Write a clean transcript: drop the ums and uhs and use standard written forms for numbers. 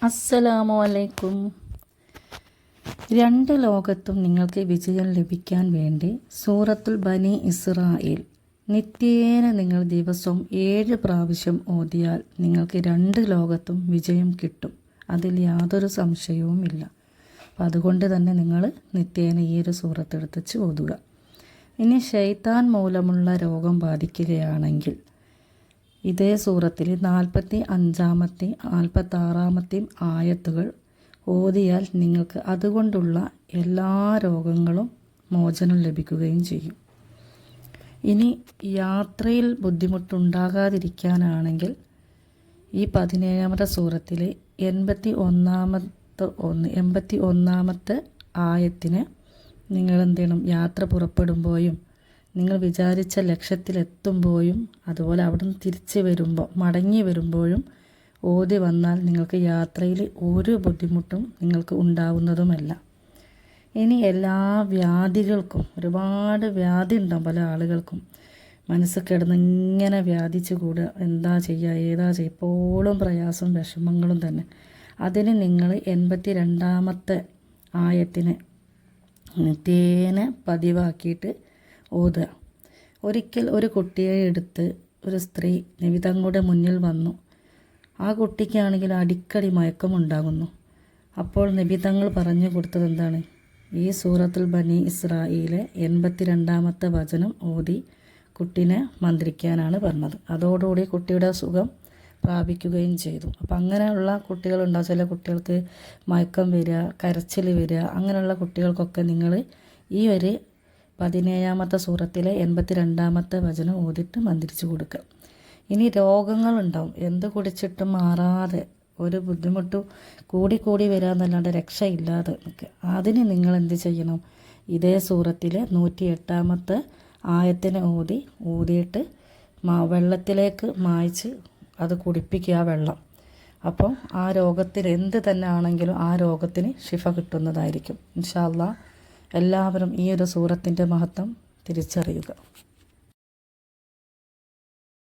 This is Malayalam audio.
അസ്സലാമു അലൈക്കും. രണ്ട് ലോകത്തും നിങ്ങൾക്ക് വിജയം ലഭിക്കാൻ വേണ്ടി സൂറത്തുൽ ബനി ഇസ്രായേൽ നിത്യേന നിങ്ങൾ ദിവസവും 7 പ്രാവശ്യം ഓതിയാൽ നിങ്ങൾക്ക് രണ്ട് ലോകത്തും വിജയം കിട്ടും. അതിൽ യാതൊരു സംശയവുമില്ല. അപ്പം അതുകൊണ്ട് തന്നെ നിങ്ങൾ നിത്യേന ഈ ഒരു സൂറത്ത് എടുത്തുവെച്ച് ഓതുക. ഇനി ശൈത്താൻ മൂലമുള്ള രോഗം ബാധിക്കുകയാണെങ്കിൽ ഇതേ സൂറത്തിൽ 45-ാമത്തെയും 46-ാമത്തെയും ആയത്തുകൾ ഓതിയാൽ നിങ്ങൾക്ക് അതുകൊണ്ടുള്ള എല്ലാ രോഗങ്ങളും മോചനം ലഭിക്കുകയും ചെയ്യും. ഇനി യാത്രയിൽ ബുദ്ധിമുട്ടുണ്ടാകാതിരിക്കാനാണെങ്കിൽ ഈ 17-ാമത്തെ സൂറത്തിൽ 81-ാമത്തെ ആയത്തിന് നിങ്ങൾ എന്ത് ചെയ്യണം, യാത്ര പുറപ്പെടുമ്പോഴും നിങ്ങൾ വിചാരിച്ച ലക്ഷ്യത്തിലെത്തുമ്പോഴും അതുപോലെ അവിടുന്ന് തിരിച്ച് വരുമ്പോൾ മടങ്ങി വരുമ്പോഴും ഓതി വന്നാൽ നിങ്ങൾക്ക് യാത്രയിൽ ഒരു ബുദ്ധിമുട്ടും നിങ്ങൾക്ക് ഉണ്ടാവുന്നതുമല്ല. ഇനി എല്ലാ വ്യാധികൾക്കും, ഒരുപാട് വ്യാധി ഉണ്ടാവും പല ആളുകൾക്കും, മനസ്സ് കിടന്ന് ഇങ്ങനെ വ്യാധിച്ചു കൂടുക, എന്താ ചെയ്യുക ഏതാ ചെയ്യുക, എപ്പോഴും പ്രയാസവും വിഷമങ്ങളും തന്നെ. അതിന് നിങ്ങൾ 82-ാമത്തെ ആയത്തിന് നിത്യേന പതിവാക്കിയിട്ട് ഓതുക. ഒരിക്കൽ ഒരു കുട്ടിയെ എടുത്ത് ഒരു സ്ത്രീ നബി തങ്ങളുടെ മുന്നിൽ വന്നു. ആ കുട്ടിക്കാണെങ്കിൽ അടിക്കടി മയക്കമുണ്ടാകുന്നു. അപ്പോൾ നബി തങ്ങൾ പറഞ്ഞു കൊടുത്തത് എന്താണ്? ഈ സൂറത്തുൽ ബനി ഇസ്രായേലിലെ 82-ാമത്തെ വചനം ഓതി കുട്ടീനെ മന്ത്രിക്കാനാണ് പറഞ്ഞത്. അതോടുകൂടി കുട്ടിയുടെ സുഖം പ്രാപിക്കുകയും ചെയ്തു. അപ്പം അങ്ങനെയുള്ള കുട്ടികളുണ്ടാവും. ചില കുട്ടികൾക്ക് മയക്കം വരിക, കരച്ചിൽ വരിക, അങ്ങനെയുള്ള കുട്ടികൾക്കൊക്കെ നിങ്ങൾ ഈ ഒരു 17-ാമത്തെ സൂറത്തിലെ 82-ാമത്തെ വചനം ഓതിട്ട് മന്ത്രിച്ചു കൊടുക്കുക. ഇനി രോഗങ്ങളുണ്ടാവും, എന്ത് കുടിച്ചിട്ടും മാറാതെ ഒരു ബുദ്ധിമുട്ട് കൂടി വരാമെന്നല്ലാണ്ട് രക്ഷയില്ലാതെ നിൽക്കുക. അതിന് നിങ്ങൾ എന്ത് ചെയ്യണം? ഇതേ സൂറത്തിലെ 108-ാമത്തെ ആയത്തിനെ ഊതിയിട്ട് വെള്ളത്തിലേക്ക് മായ്ച്ച് അത് കുടിപ്പിക്കുക, ആ വെള്ളം. അപ്പം ആ രോഗത്തിന് എന്ത് തന്നെ ആണെങ്കിലും ആ രോഗത്തിന് ശിഫ കിട്ടുന്നതായിരിക്കും. ഇൻഷാ അല്ലാഹ് എല്ലാവരും ഈ ഒരു സൂറത്തിൻ്റെ മഹത്വം തിരിച്ചറിയുക.